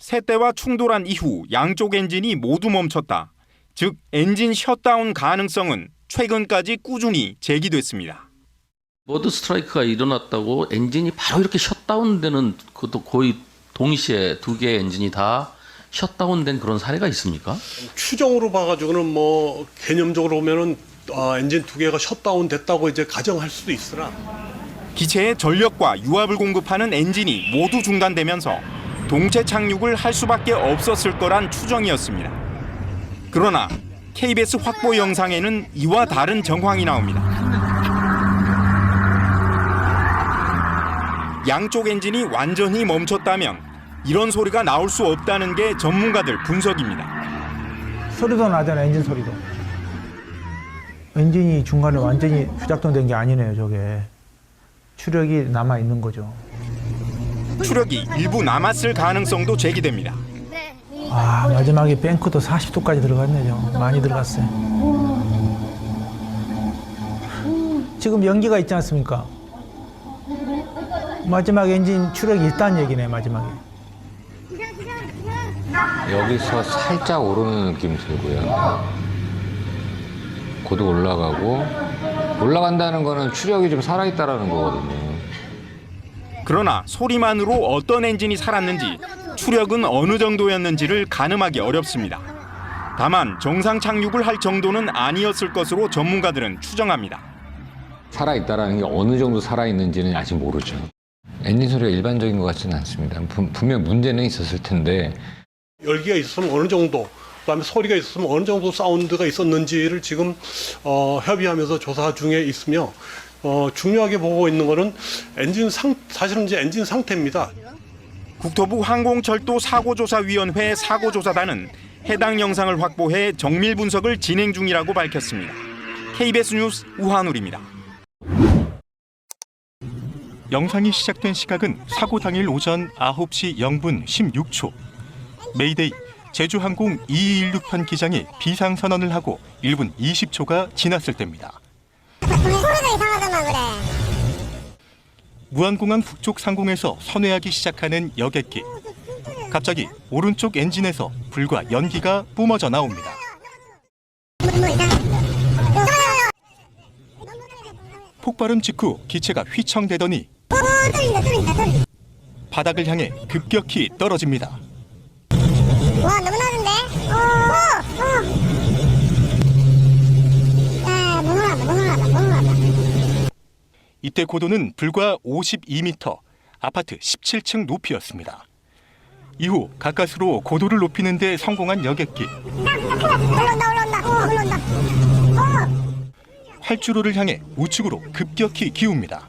세 대와 충돌한 이후 양쪽 엔진이 모두 멈췄다. 즉 엔진 셧다운 가능성은 최근까지 꾸준히 제기됐습니다. 버드 스트라이크가 일어났다고 엔진이 바로 이렇게 셧다운되는 그것도 거의 동시에 두 개의 엔진이 다 셧다운된 그런 사례가 있습니까? 추정으로 봐가지고는 뭐 개념적으로 보면은 엔진 두 개가 셧다운 됐다고 이제 가정할 수도 있으나 기체에 전력과 유압을 공급하는 엔진이 모두 중단되면서 동체 착륙을 할 수밖에 없었을 거란 추정이었습니다. 그러나 KBS 확보 영상에는 이와 다른 정황이 나옵니다. 양쪽 엔진이 완전히 멈췄다면 이런 소리가 나올 수 없다는 게 전문가들 분석입니다. 소리도 나잖아요, 엔진 소리도. 엔진이 중간에 완전히 부작동된 게 아니네요, 저게. 추력이 남아있는 거죠. 추력이 일부 남았을 가능성도 제기됩니다. 아, 마지막에 뱅크도 40도까지 들어갔네요. 많이 들어갔어요. 지금 연기가 있지 않습니까? 마지막 엔진 추력이 있다는 얘기네, 마지막에. 여기서 살짝 오르는 느낌 들고요. 고도 올라가고 올라간다는 거는 추력이 좀 살아있다라는 거거든요. 그러나 소리만으로 어떤 엔진이 살았는지 추력은 어느 정도였는지를 가늠하기 어렵습니다. 다만 정상 착륙을 할 정도는 아니었을 것으로 전문가들은 추정합니다. 살아있다라는 게 어느 정도 살아있는지는 아직 모르죠. 엔진 소리가 일반적인 것 같지는 않습니다. 분명 문제는 있었을 텐데 열기가 있었으면 어느 정도, 그다음에 소리가 있었으면 어느 정도 사운드가 있었는지를 지금 협의하면서 조사 중에 있으며 중요하게 보고 있는 거는 사실은 이제 엔진 상태입니다. 국토부 항공철도사고조사위원회 사고조사단은 해당 영상을 확보해 정밀 분석을 진행 중이라고 밝혔습니다. KBS 뉴스 우한울입니다. 영상이 시작된 시각은 사고 당일 오전 9시 0분 16초. 메이데이 제주항공 2216편 기장이 비상선언을 하고 1분 20초가 지났을 때입니다. 소리가 이상하더만 그래. 무안공항 북쪽 상공에서 선회하기 시작하는 여객기. 갑자기 오른쪽 엔진에서 불과 연기가 뿜어져 나옵니다. 폭발음 직후 기체가 휘청대더니 바닥을 향해 급격히 떨어집니다. 와, 너무 나는데? 이때 고도는 불과 52m, 아파트 17층 높이였습니다. 이후 가까스로 고도를 높이는 데 성공한 여객기. 올라온다. 활주로를 향해 우측으로 급격히 기웁니다.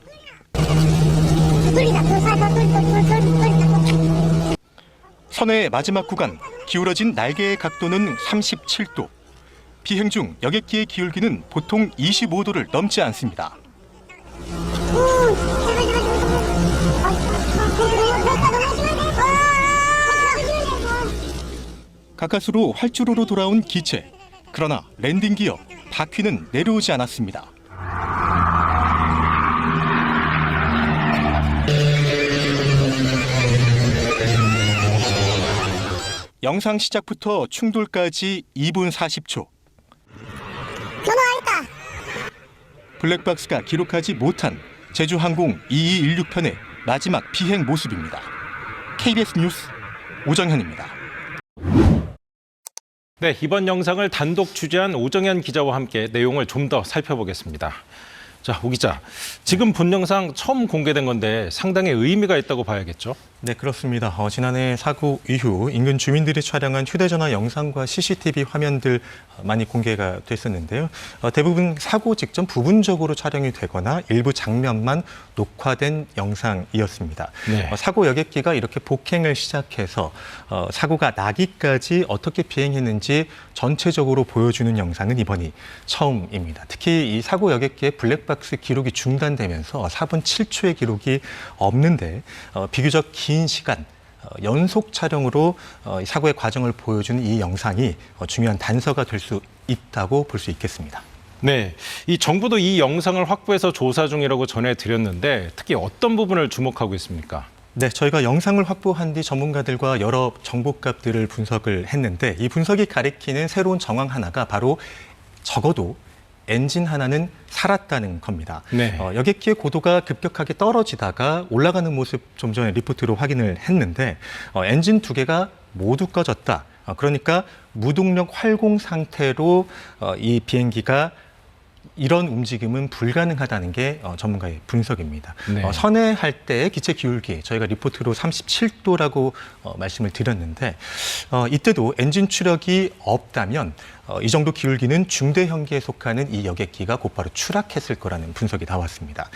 선회의 마지막 구간, 기울어진 날개의 각도는 37도. 비행 중 여객기의 기울기는 보통 25도를 넘지 않습니다. 가까스로 활주로로 돌아온 기체. 그러나 랜딩 기어, 바퀴는 내려오지 않았습니다. 영상 시작부터 충돌까지 2분 40초. 넘어가겠다. 블랙박스가 기록하지 못한 제주항공 2216편의 마지막 비행 모습입니다. KBS 뉴스 오정현입니다. 네, 이번 영상을 단독 취재한 오정현 기자와 함께 내용을 좀 더 살펴보겠습니다. 자, 오 기자, 지금 본 영상 처음 공개된 건데 상당히 의미가 있다고 봐야겠죠? 네, 그렇습니다. 지난해 사고 이후 인근 주민들이 촬영한 휴대전화 영상과 CCTV 화면들 많이 공개가 됐었는데요. 대부분 사고 직전 부분적으로 촬영이 되거나 일부 장면만 녹화된 영상이었습니다. 네. 사고 여객기가 이렇게 폭행을 시작해서 사고가 나기까지 어떻게 비행했는지 전체적으로 보여주는 영상은 이번이 처음입니다. 특히 이 사고 여객기의 블랙박스 기록이 중단되면서 4분 7초의 기록이 없는데 비교적 긴 시간 연속 촬영으로 사고의 과정을 보여주는 이 영상이 중요한 단서가 될 수 있다고 볼 수 있겠습니다. 네, 이 정부도 이 영상을 확보해서 조사 중이라고 전해드렸는데 특히 어떤 부분을 주목하고 있습니까? 네, 저희가 영상을 확보한 뒤 전문가들과 여러 정보값들을 분석을 했는데 이 분석이 가리키는 새로운 정황 하나가 바로 적어도 엔진 하나는 살았다는 겁니다. 네. 여객기의 고도가 급격하게 떨어지다가 올라가는 모습 좀 전에 리포트로 확인을 했는데 엔진 2개가 모두 꺼졌다. 그러니까 무동력 활공 상태로 이 비행기가 이런 움직임은 불가능하다는 게 전문가의 분석입니다. 네. 선회할 때 기체 기울기 저희가 리포트로 37도라고 말씀을 드렸는데 이때도 엔진 추력이 없다면 이 정도 기울기는 중대 형기에 속하는 이 여객기가 곧바로 추락했을 거라는 분석이 나왔습니다.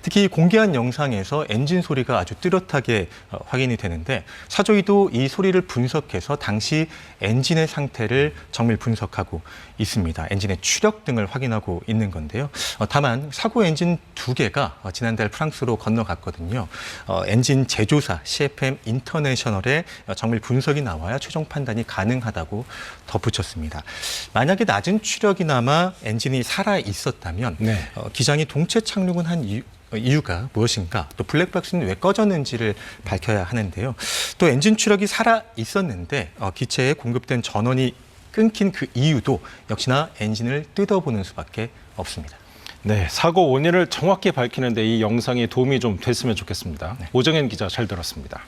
특히 공개한 영상에서 엔진 소리가 아주 뚜렷하게 확인이 되는데 사조이도 이 소리를 분석해서 당시 엔진의 상태를 정밀 분석하고 있습니다. 엔진의 추력 등을 확인하고 있는 건데요. 다만 사고 엔진 2개가 지난달 프랑스로 건너갔거든요. 엔진 제조사 CFM 인터내셔널의 정밀 분석이 나와야 최종 판단이 가능하다고 덧붙였습니다. 만약에 낮은 추력이나마 엔진이 살아 있었다면 네. 기장이 동체 착륙은 한 이유가 무엇인가, 또 블랙박스는 왜 꺼졌는지를 밝혀야 하는데요. 또 엔진 추력이 살아 있었는데 기체에 공급된 전원이 끊긴 그 이유도 역시나 엔진을 뜯어보는 수밖에 없습니다. 네, 사고 원인을 정확히 밝히는데 이 영상이 도움이 좀 됐으면 좋겠습니다. 오정현 기자 잘 들었습니다.